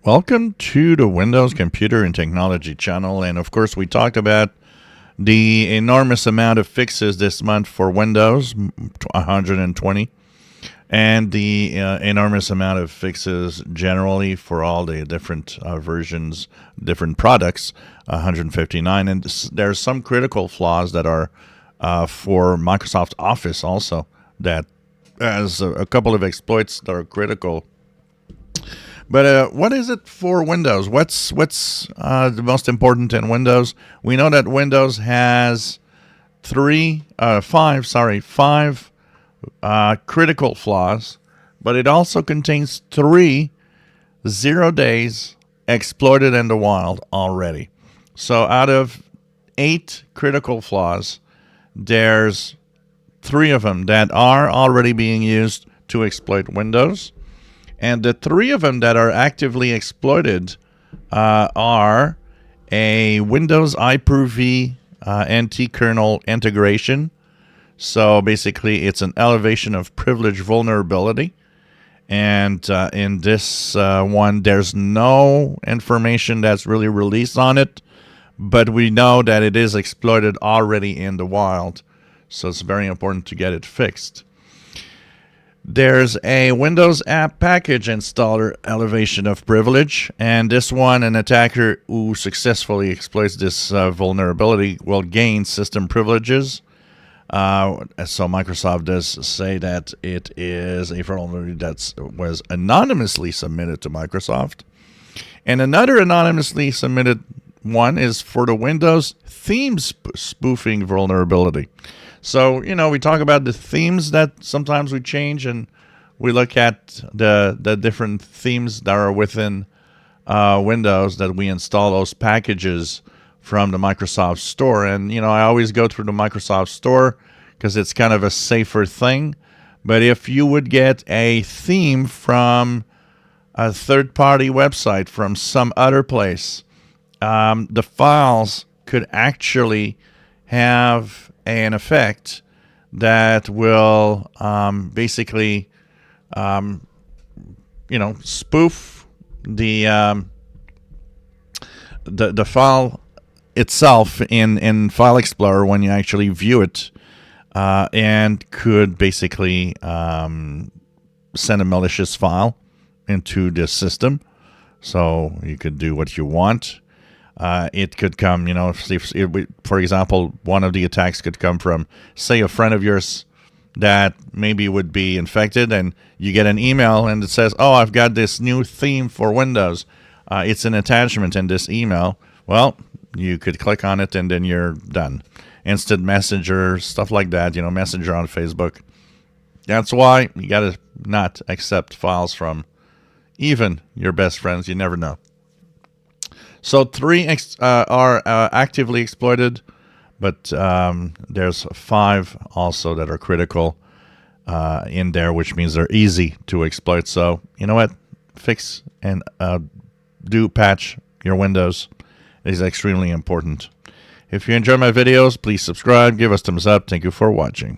Welcome to the Windows Computer and Technology channel. And of course, we talked about the enormous amount of fixes this month for Windows 120 and the enormous amount of fixes generally for all the different versions, different products, 159. And there's some critical flaws that are for Microsoft Office also, that has a couple of exploits that are critical. But what is it for Windows? What's the most important in Windows? We know that Windows has five critical flaws, but it also contains 3 0 days exploited in the wild already. So out of 8 critical flaws, there's 3 of them that are already being used to exploit Windows. And the 3 of them that are actively exploited are a Windows Hyper-V anti-kernel integration. So basically, it's an elevation of privilege vulnerability. And in this one, there's no information that's really released on it, but we know that it is exploited already in the wild. So it's very important to get it fixed. There's a Windows App Package Installer elevation of privilege, and this one, an attacker who successfully exploits this vulnerability will gain system privileges. So Microsoft does say that it is a vulnerability that was anonymously submitted to Microsoft. And another anonymously submitted one is for the Windows themes spoofing vulnerability. So, we talk about the themes that sometimes we change, and we look at the different themes that are within Windows that we install those packages from the Microsoft Store. And, I always go through the Microsoft Store because it's kind of a safer thing. But if you would get a theme from a third-party website from some other place, the files could actually have an effect that will basically, spoof the file itself in File Explorer when you actually view it, and could basically send a malicious file into the system. So you could do what you want. It could come, for example, one of the attacks could come from, say, a friend of yours that maybe would be infected, and you get an email and it says, oh, I've got this new theme for Windows. It's an attachment in this email. Well, you could click on it and then you're done. Instant Messenger, stuff like that, Messenger on Facebook. That's why you got to not accept files from even your best friends. You never know. So 3 are actively exploited, but there's 5 also that are critical in there, which means they're easy to exploit. So you know what? Fix and do patch your Windows. It is extremely important. If you enjoy my videos, please subscribe, give us thumbs up. Thank you for watching.